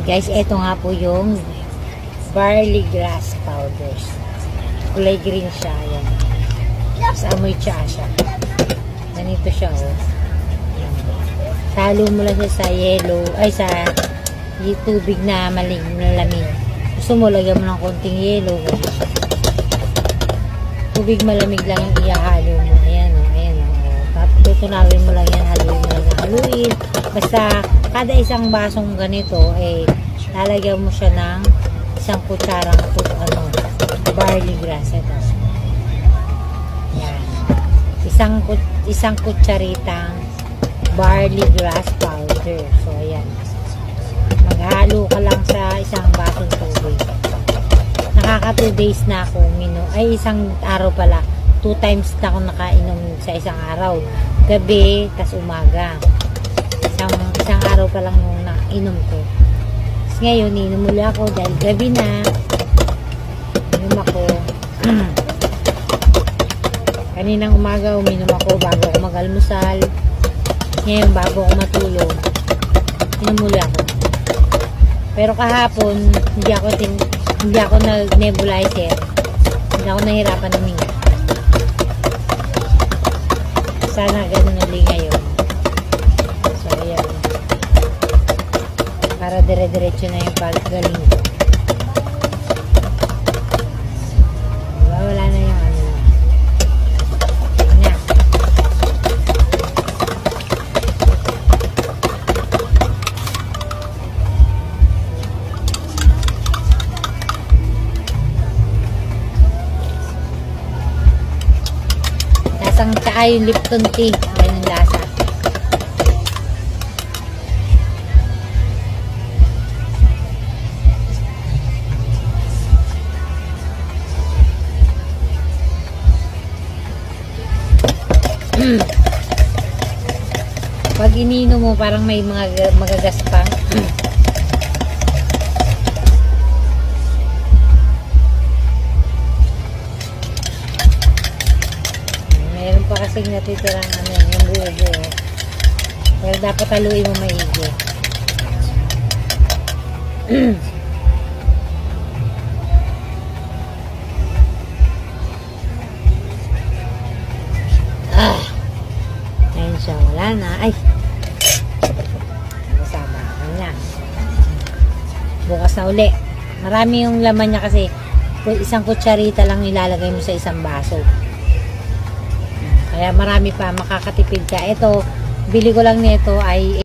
Guys, ito nga po yung barley grass powders. Kulay green siya. Ayan. Sa amoy siya. Ganito siya, oh. Ayan. Salo mo lang siya sa yellow, ay sa tubig na malamig. Gusto mo, lagyan mo ng konting yellow. Ganyan. Tubig malamig lang yung ihalo mo. Ayan, oh. Ayan, oh. Tapos tutunawin mo lang yan. Haluin mo lang. Haluin. Basta, kada isang basong ganito, lalagyan mo siya ng isang kutsarang barley grass. Ito. Yan. Isang kutsaritang barley grass powder. So, ayan. Maghalo ka lang sa isang basong tubig. Nakaka 2 days na ako isang araw pala. 2 times na ako nakainom sa isang araw. Gabi, tas umaga. Isang araw pa lang nung nainom ko. Ngayon, inom muli ako dahil gabi na. Inom ako. Kaninang umaga, uminom ako bago ako mag-almusal. Ngayon, bago ako matulog, inom muli ako. Pero kahapon, hindi ako nag-nebulizer. Hindi ako nahirapan uminga. Sana ganun ulit ngayon. So, ayan. Para dire-diretso na yung paggaling ko. Diba? Wala na yung ano. Na. Lasang tsaka yung Lipton tea. Ganun lasa. Pag ininom mo, parang may mga magagaspang. Meron pa kasing natitirang yung buo-buo. Pero dapat haluin mo maigi. Ayun siya, wala na. Ay! Masama. Ayan. Bukas na uli. Marami yung laman niya kasi isang kutsarita lang ilalagay mo sa isang baso. Kaya marami pa, makakatipid ka. Ito, bili ko lang nito ay